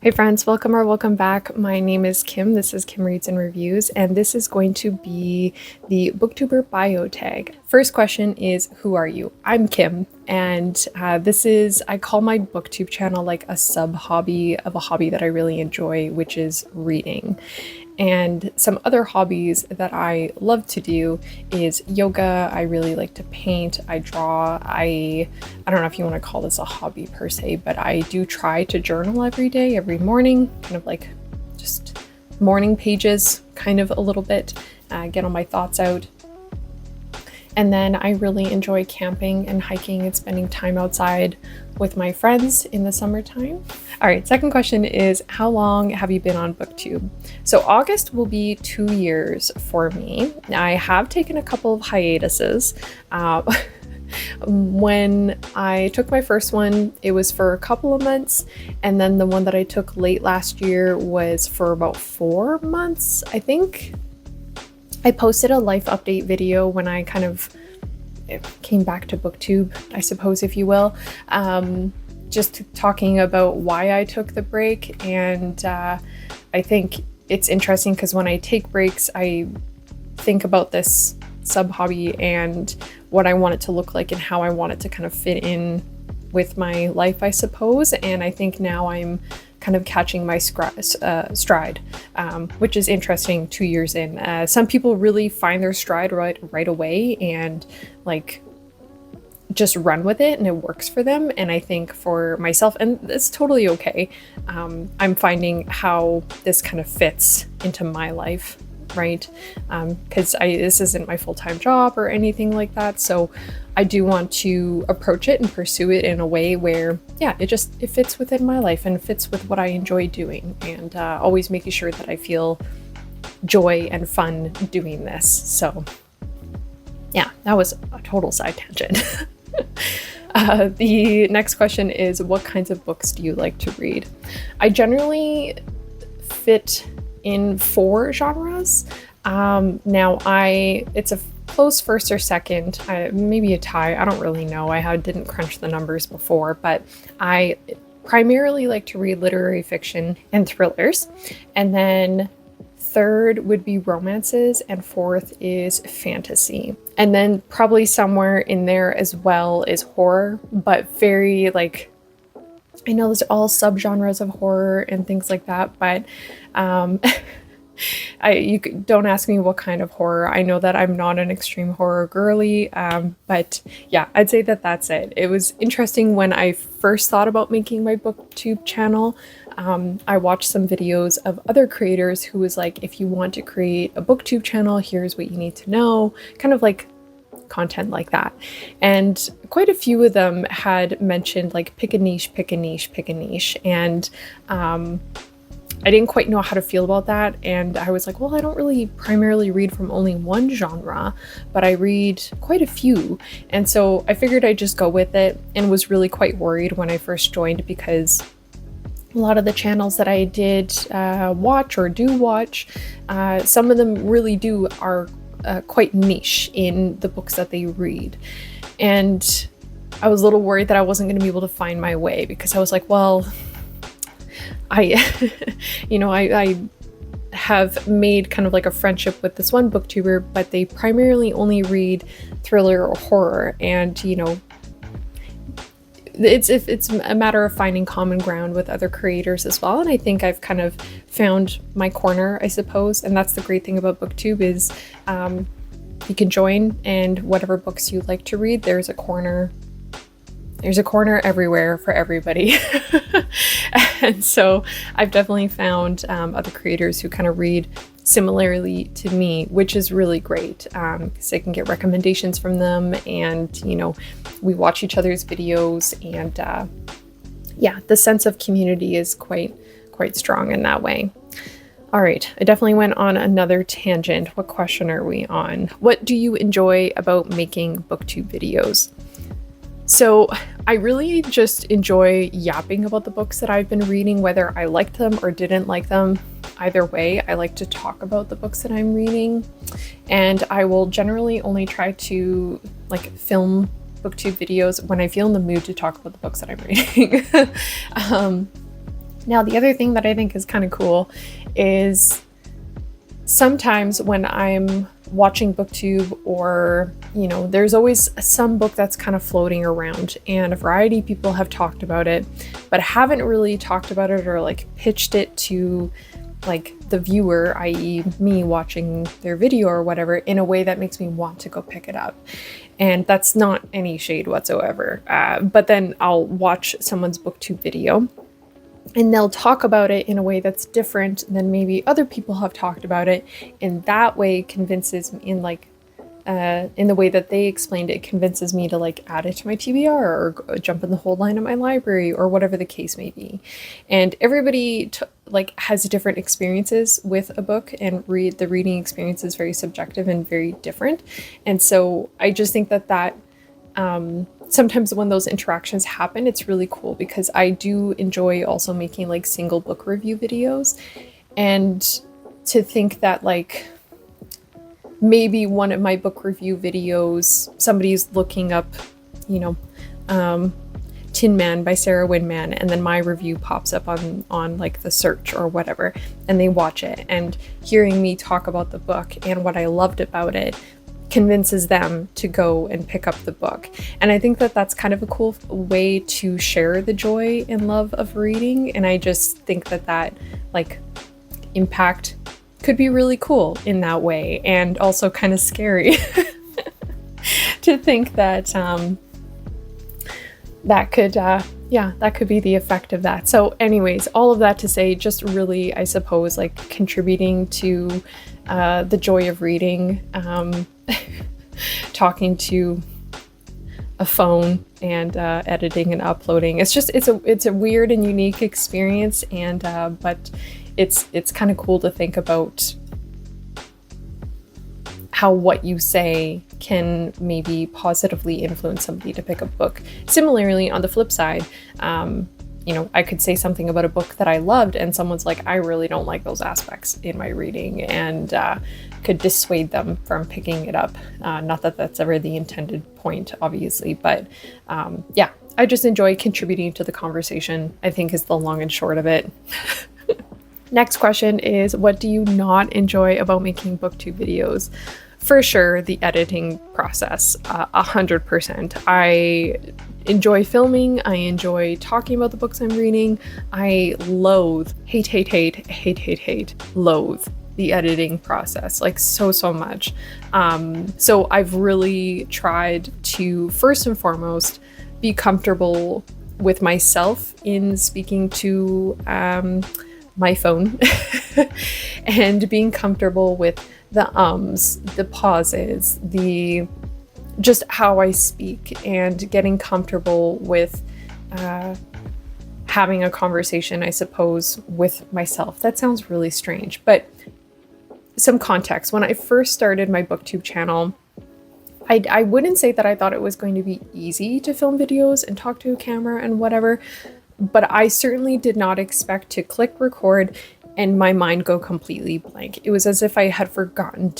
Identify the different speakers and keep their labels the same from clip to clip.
Speaker 1: Hey friends, welcome back. My name is Kim. This is Kim Reads and Reviews, and this is going to be the Booktuber Bio Tag. First question is, who are you? I'm Kim, and I call my Booktube channel like a sub-hobby of a hobby that I really enjoy, which is reading. And some other hobbies that I love to do is yoga. I really like to paint, I draw, I don't know if you want to call this a hobby per se, but I do try to journal every day, every morning, kind of like just morning pages, kind of a little bit, get all my thoughts out. And then I really enjoy camping and hiking and spending time outside with my friends in the summertime. All right, second question is, how long have you been on Booktube? So August will be 2 years for me. I have taken a couple of hiatuses. When I took my first one, it was for a couple of months, and then the one that I took late last year was for about 4 months, I think. I posted a life update video when I kind of came back to Booktube, I suppose, if you will, just talking about why I took the break. And I think it's interesting because when I take breaks, I think about this sub-hobby and what I want it to look like and how I want it to kind of fit in with my life, I suppose. And I think now I'm kind of catching my stride, which is interesting 2 years in. Some people really find their stride right away and like just run with it and it works for them. And I think for myself, and it's totally okay, I'm finding how this kind of fits into my life, right? Because this isn't my full-time job or anything like that. So I do want to approach it and pursue it in a way where, yeah, it fits within my life and fits with what I enjoy doing, and always making sure that I feel joy and fun doing this. So yeah, that was a total side tangent. The next question is, what kinds of books do you like to read? I generally fit in 4 genres. It's a close first or second, maybe a tie, I don't really know. Didn't crunch the numbers before, but I primarily like to read literary fiction and thrillers. And then third would be romances, and fourth is fantasy. And then probably somewhere in there as well is horror, but very like, I know there's all subgenres of horror and things like that, but don't ask me what kind of horror. I know that I'm not an extreme horror girly, but yeah, I'd say that that's it. It was interesting when I first thought about making my Booktube channel. I watched some videos of other creators who was like, if you want to create a Booktube channel, here's what you need to know, kind of like content like that. And quite a few of them had mentioned like pick a niche, pick a niche, pick a niche. And I didn't quite know how to feel about that. And I was like, well, I don't really primarily read from only one genre, but I read quite a few. And so I figured I'd just go with it, and was really quite worried when I first joined, because a lot of the channels that I did watch or do watch, some of them really are quite niche in the books that they read. And I was a little worried that I wasn't going to be able to find my way, because I was like, well, I have made kind of like a friendship with this one booktuber, but they primarily only read thriller or horror, and it's a matter of finding common ground with other creators as well. And I think I've kind of found my corner, I suppose. And that's the great thing about Booktube is you can join, and whatever books you like to read, there's a corner everywhere for everybody. And so I've definitely found other creators who kind of read similarly to me, which is really great, because I can get recommendations from them, and we watch each other's videos, and yeah, the sense of community is quite strong in that way. All right, I definitely went on another tangent. What question are we on? What do you enjoy about making Booktube videos? So I really just enjoy yapping about the books that I've been reading, whether I liked them or didn't like them. Either way, I like to talk about the books that I'm reading, and I will generally only try to like film Booktube videos when I feel in the mood to talk about the books that I'm reading. Now, the other thing that I think is kind of cool is sometimes when I'm watching Booktube, or there's always some book that's kind of floating around, and a variety of people have talked about it but haven't really talked about it or like pitched it to like the viewer, i.e. me watching their video or whatever, in a way that makes me want to go pick it up. And that's not any shade whatsoever, but then I'll watch someone's Booktube video and they'll talk about it in a way that's different than maybe other people have talked about it, and that way convinces me in the way that they explained it, convinces me to like add it to my TBR or jump in the hold line at my library or whatever the case may be. And everybody has different experiences with a book, and the reading experience is very subjective and very different. And so I just think that sometimes when those interactions happen, it's really cool, because I do enjoy also making like single book review videos, and to think that like maybe one of my book review videos, somebody's looking up, Tin Man by Sarah Winman, and then my review pops up on like the search or whatever, and they watch it, and hearing me talk about the book and what I loved about it convinces them to go and pick up the book. And I think that that's kind of a cool way to share the joy and love of reading, and I just think that like impact could be really cool in that way, and also kind of scary to think that that could be the effect of that. So anyways, all of that to say, just really, I suppose, like contributing to the joy of reading, talking to a phone and editing and uploading. It's a weird and unique experience, and but it's kind of cool to think about how what you say can maybe positively influence somebody to pick up a book. Similarly, on the flip side, I could say something about a book that I loved, and someone's like, I really don't like those aspects in my reading, and could dissuade them from picking it up. Not that that's ever the intended point, obviously, but I just enjoy contributing to the conversation, I think, is the long and short of it. Next question is, what do you not enjoy about making Booktube videos? For sure, the editing process, 100%. I enjoy filming. I enjoy talking about the books I'm reading. I loathe the editing process, like so much. So I've really tried to, first and foremost, be comfortable with myself in speaking to my phone and being comfortable with the ums, the pauses, just how I speak, and getting comfortable with having a conversation, I suppose, with myself. That sounds really strange, but some context. When I first started my Booktube channel, I wouldn't say that I thought it was going to be easy to film videos and talk to a camera and whatever, but I certainly did not expect to click record and my mind go completely blank. It was as if I had forgotten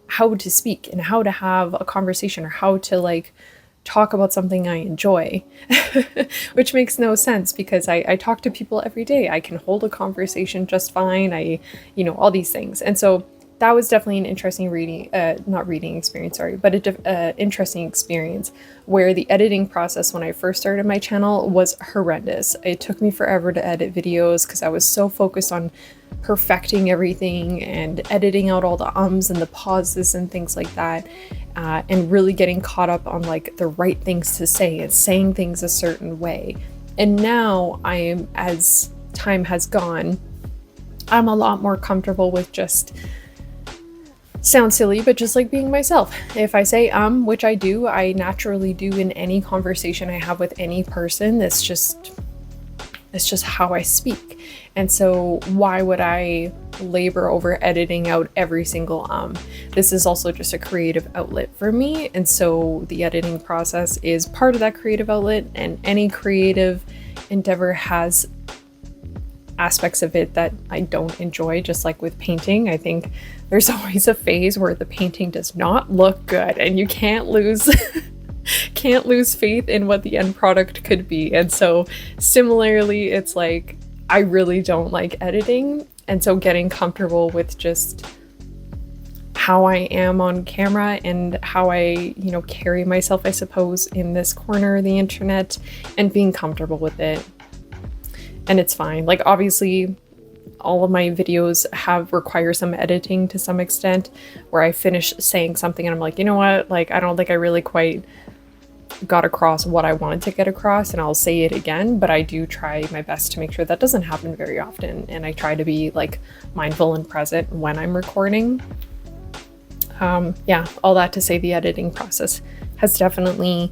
Speaker 1: how to speak and how to have a conversation, or how to talk about something I enjoy, which makes no sense because I talk to people every day. I can hold a conversation just fine. All these things. And so that was definitely an interesting interesting experience, where the editing process when I first started my channel was horrendous. It took me forever to edit videos because I was so focused on perfecting everything and editing out all the ums and the pauses and things like that, and really getting caught up on the right things to say and saying things a certain way. And now as time has gone, I'm a lot more comfortable with just, sounds silly, but just being myself. If I say which I do, I naturally do in any conversation I have with any person. It's just how I speak. And so why would I labor over editing out every single This is also just a creative outlet for me. And so the editing process is part of that creative outlet, and any creative endeavor has aspects of it that I don't enjoy. Just like with painting, I think there's always a phase where the painting does not look good, and you can't lose can't lose faith in what the end product could be. And so similarly, it's like, I really don't like editing. And so getting comfortable with just how I am on camera and how I, carry myself, I suppose, in this corner of the internet, and being comfortable with it. And it's fine. Like, obviously, all of my videos require some editing to some extent, where I finish saying something and I'm like, you know what? Like, I don't think I really quite got across what I wanted to get across, and I'll say it again, but I do try my best to make sure that doesn't happen very often. And I try to be like mindful and present when I'm recording. Yeah, all that to say, the editing process has definitely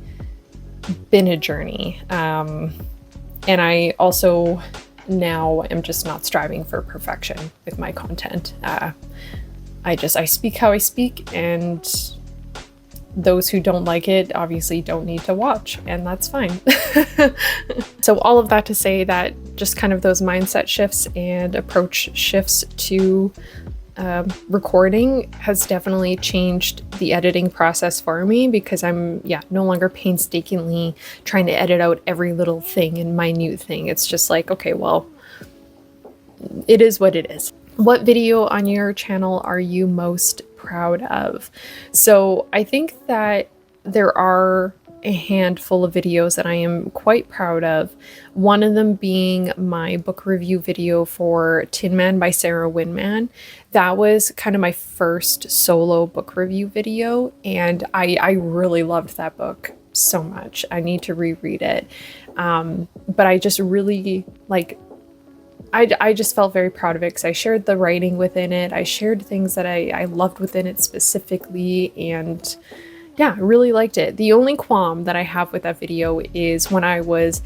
Speaker 1: been a journey. And I also now am just not striving for perfection with my content. I speak how I speak, and those who don't like it obviously don't need to watch, and that's fine. So all of that to say that just kind of those mindset shifts and approach shifts to recording has definitely changed the editing process for me, because I'm no longer painstakingly trying to edit out every little thing and minute thing. It's just like, okay, well, it is what it is. What video on your channel are you most proud of? So I think that there are a handful of videos that I am quite proud of. One of them being my book review video for Tin Man by Sarah Winman. That was kind of my first solo book review video, and I really loved that book so much. I need to reread it. But I just really I just felt very proud of it, because I shared the writing within it. I shared things that I loved within it specifically, and yeah, I really liked it. The only qualm that I have with that video is when I was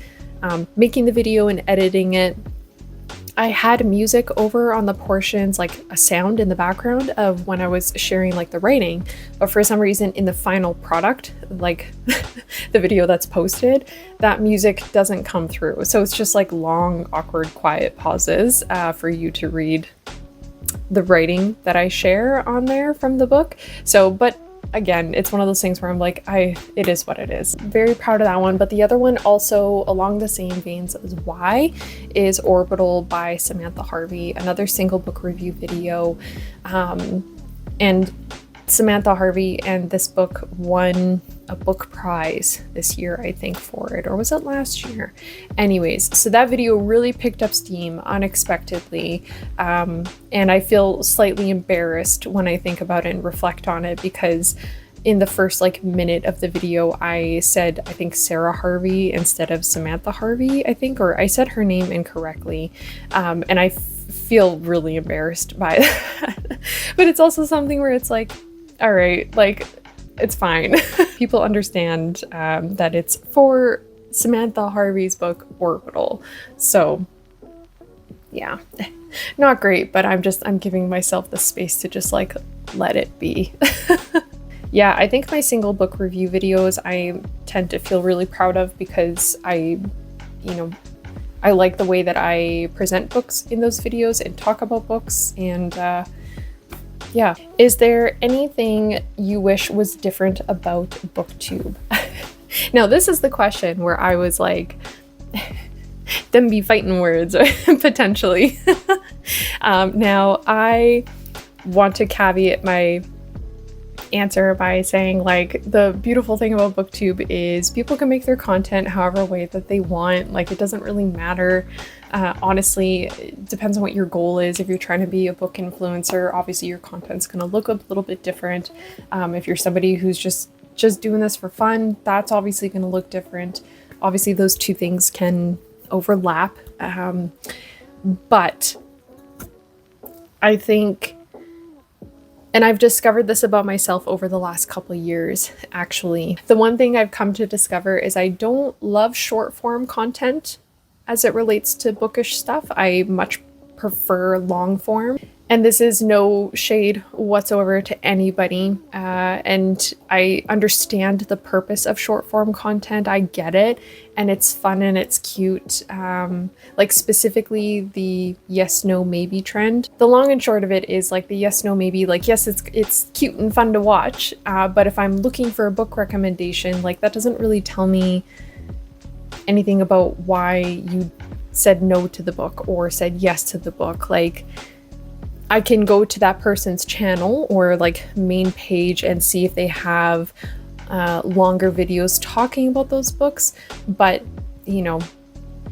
Speaker 1: making the video and editing it, I had music over on the portions, like a sound in the background of when I was sharing like the writing, but for some reason in the final product, like the video that's posted, that music doesn't come through. So it's just like long, awkward, quiet pauses for you to read the writing that I share on there from the book. So, but again, it's one of those things where I'm like, it is what it is. Very proud of that one. But the other one, also along the same veins as Why, is Orbital by Samantha Harvey, another single book review video. And Samantha Harvey and this book won a book prize this year, I think, for it, or was it last year? Anyways, so that video really picked up steam unexpectedly, and I feel slightly embarrassed when I think about it and reflect on it, because in the first minute of the video I said, I think, Sarah Harvey instead of Samantha Harvey, I think, or I said her name incorrectly, and I feel really embarrassed by that. But it's also something where it's like, all right, it's fine. People understand that it's for Samantha Harvey's book Orbital. So yeah, not great, but I'm giving myself the space to just let it be. Yeah, I think my single book review videos I tend to feel really proud of, because I like the way that I present books in those videos and talk about books, and yeah. Is there anything you wish was different about Booktube? Now, this is the question where I was like, them be fighting words, potentially. Now, I want to caveat my answer by saying, the beautiful thing about Booktube is people can make their content however way that they want. It doesn't really matter. Honestly, it depends on what your goal is. If you're trying to be a book influencer, obviously your content's going to look a little bit different. If you're somebody who's just doing this for fun, that's obviously going to look different. Obviously, those two things can overlap. But I think, and I've discovered this about myself over the last couple of years, actually. The one thing I've come to discover is I don't love short form content as it relates to bookish stuff. I much prefer long form. And this is no shade whatsoever to anybody. And I understand the purpose of short form content. I get it. And it's fun and it's cute. Like specifically the yes, no, maybe trend. The long and short of it is like the yes, no, maybe, like, yes, it's cute and fun to watch. But if I'm looking for a book recommendation, like that doesn't really tell me anything about why you said no to the book or said yes to the book. Like, I can go to that person's channel or like main page and see if they have longer videos talking about those books. But, you know,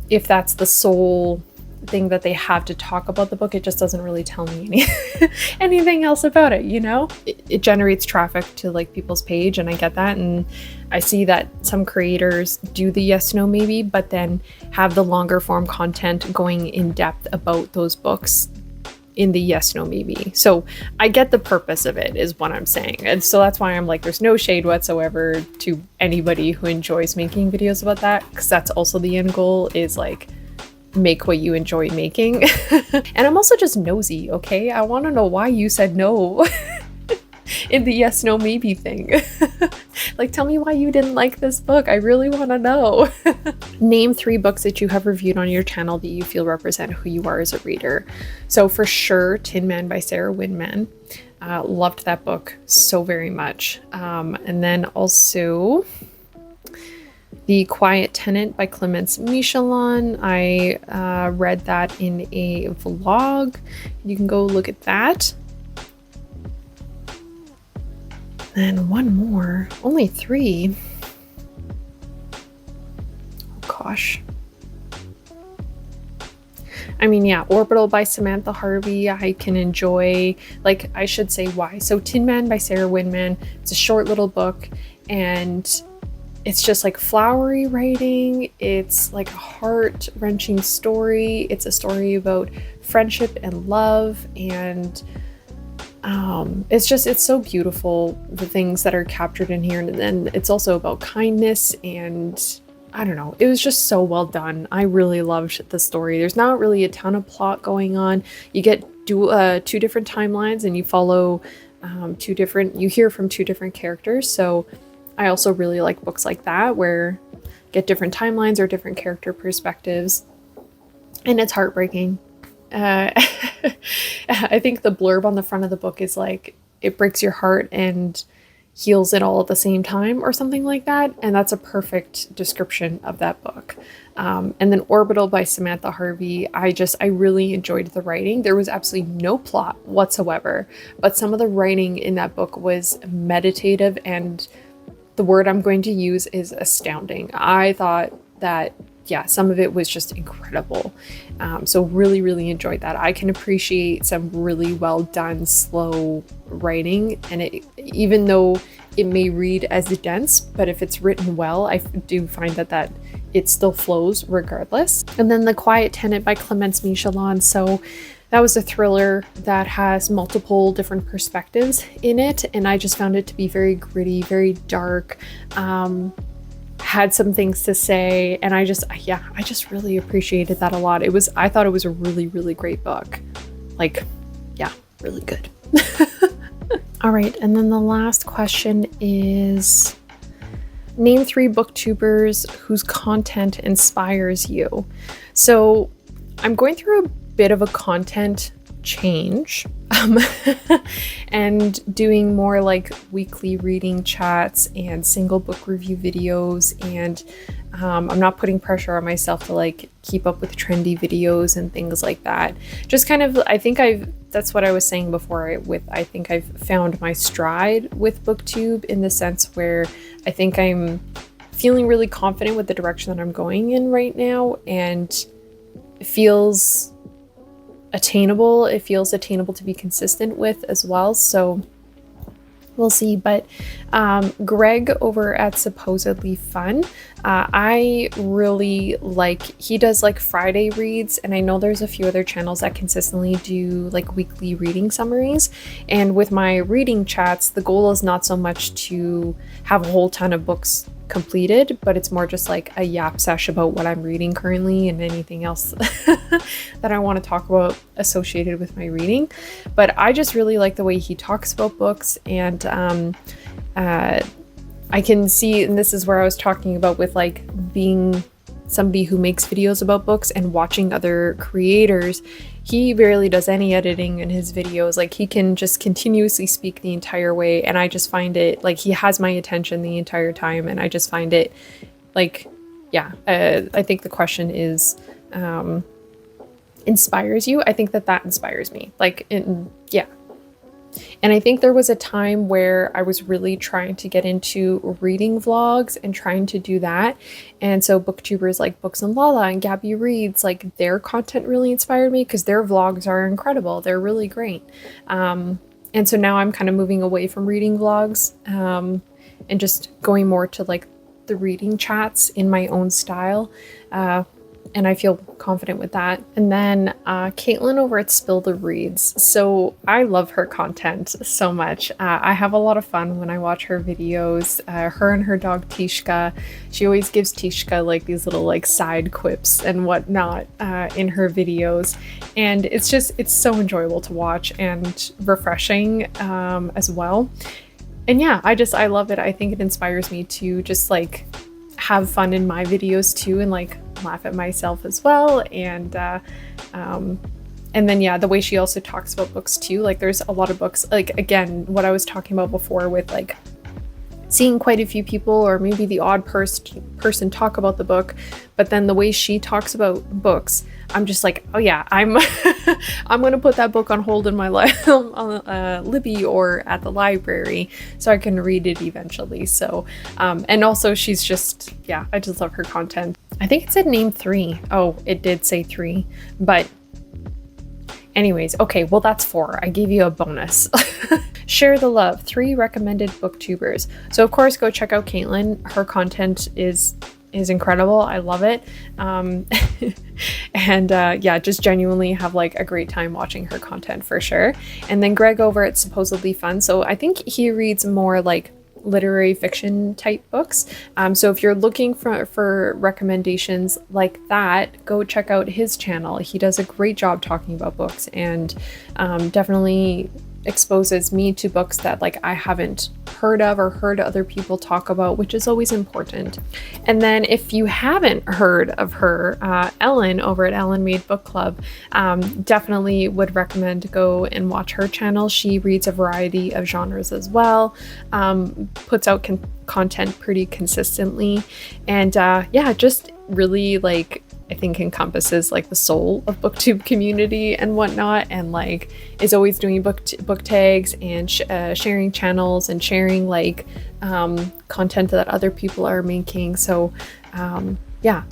Speaker 1: if that's the sole thing that they have to talk about the book, it just doesn't really tell me anything else about it, you know? It generates traffic to like people's page, and I get that. And I see that some creators do the yes, no, maybe, but then have the longer form content going in depth about those books in the yes, no, maybe. So I get the purpose of it is what I'm saying. And so that's why I'm like, there's no shade whatsoever to anybody who enjoys making videos about that, because that's also the end goal, is like, make what you enjoy making. And I'm also just nosy, okay? I want to know why you said no in the yes, no, maybe thing. Like, tell me why you didn't like this book. I really want to know. Name 3 books that you have reviewed on your channel that you feel represent who you are as a reader. So for sure, Tin Man by Sarah Winman. Loved that book so very much. And then also The Quiet Tenant by Clemence Michelon. I read that in a vlog. You can go look at that. And one more. Only 3. Oh gosh. I mean, yeah, Orbital by Samantha Harvey, I can enjoy. Like, I should say why. So Tin Man by Sarah Winman. It's a short little book, and it's just like flowery writing. It's like a heart-wrenching story. It's a story about friendship and love, and it's so beautiful, the things that are captured in here. And then it's also about kindness, and I don't know, it was just so well done. I really loved the story. There's not really a ton of plot going on. You get 2 different timelines, and you follow you hear from 2 different characters. So I also really like books like that, where you get different timelines or different character perspectives, and it's heartbreaking. I think the blurb on the front of the book is like, it breaks your heart and heals it all at the same time, or something like that. And that's a perfect description of that book. And then Orbital by Samantha Harvey, I really enjoyed the writing. There was absolutely no plot whatsoever, but some of the writing in that book was meditative, and the word I'm going to use is astounding. I thought that, yeah, some of it was just incredible. So really, really enjoyed that. I can appreciate some really well done, slow writing. And even though it may read as dense, but if it's written well, I do find that it still flows regardless. And then The Quiet Tenant by Clemence Michelon. So that was a thriller that has multiple different perspectives in it. And I just found it to be very gritty, very dark. Had some things to say, and I just really appreciated that a lot. I thought it was a really, really great book. Like, yeah, really good. All right, and then the last question is, name 3 booktubers whose content inspires you. So I'm going through a bit of a content change, and doing more like weekly reading chats and single book review videos, and I'm not putting pressure on myself to like keep up with trendy videos and things like that. Just kind of, that's what I was saying before, I think I've found my stride with Booktube, in the sense where I think I'm feeling really confident with the direction that I'm going in right now, and it feels attainable. It feels attainable to be consistent with as well. So we'll see. But Greg over at Supposedly Fun, I really like, he does like Friday reads, and I know there's a few other channels that consistently do like weekly reading summaries. And with my reading chats, the goal is not so much to have a whole ton of books completed, but it's more just like a yap sesh about what I'm reading currently and anything else that I want to talk about associated with my reading. But I just really like the way he talks about books, and I can see, and this is where I was talking about with like being somebody who makes videos about books and watching other creators. He barely does any editing in his videos. Like, he can just continuously speak the entire way, and I just find it like he has my attention the entire time, and I just find it like, yeah, I think the question is inspires you. I think that inspires me, like, yeah. And I think there was a time where I was really trying to get into reading vlogs and trying to do that. And so booktubers like Books and Lala and Gabby Reads, like, their content really inspired me because their vlogs are incredible. They're really great. And so now I'm kind of moving away from reading vlogs and just going more to like the reading chats in my own style. And I feel confident with that. And then Caitlin over at Spill the Reads. So I love her content so much. I have a lot of fun when I watch her videos. Her and her dog Tishka. She always gives Tishka like these little like side quips and whatnot in her videos. And it's so enjoyable to watch and refreshing as well. And yeah, I love it. I think it inspires me to just like have fun in my videos too, and like laugh at myself as well. And then yeah, the way she also talks about books too, like there's a lot of books, like again what I was talking about before with like seeing quite a few people or maybe the odd person talk about the book, but then the way she talks about books, I'm just like, oh yeah, I'm I'm gonna put that book on hold in my Libby or at the library so I can read it eventually. So and also she's just, yeah, I just love her content. I think it said name 3. Oh, it did say 3, but anyways, okay, well that's 4. I gave you a bonus. Share the love, 3 recommended booktubers. So of course, go check out Caitlin. Her content is incredible. I love it. And yeah, just genuinely have like a great time watching her content for sure. And then Greg over at Supposedly Fun. So I think he reads more like literary fiction type books. So if you're looking for recommendations like that, go check out his channel. He does a great job talking about books and definitely exposes me to books that like I haven't heard of or heard other people talk about, which is always important. And then if you haven't heard of her, Ellen over at Ellen Made Book Club, definitely would recommend to go and watch her channel. She reads a variety of genres as well, puts out content pretty consistently, and yeah, just really like I think encompasses like the soul of booktube community and whatnot, and like is always doing book tags and sharing channels and sharing like content that other people are making. So yeah,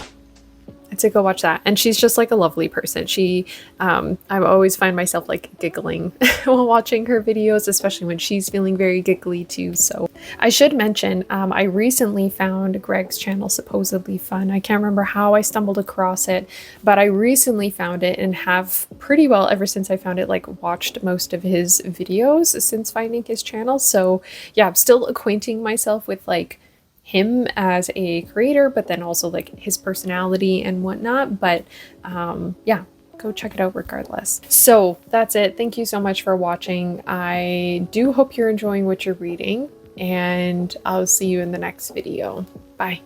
Speaker 1: I'd say go watch that. And she's just like a lovely person. She I always find myself like giggling while watching her videos, especially when she's feeling very giggly too. So I should mention I recently found Greg's channel Supposedly Fun. I can't remember how I stumbled across it, but I recently found it and have pretty well ever since I found it like watched most of his videos since finding his channel. So yeah, I'm still acquainting myself with like him as a creator, but then also like his personality and whatnot. But yeah, go check it out regardless. So that's it. Thank you so much for watching. I do hope you're enjoying what you're reading, and I'll see you in the next video. Bye.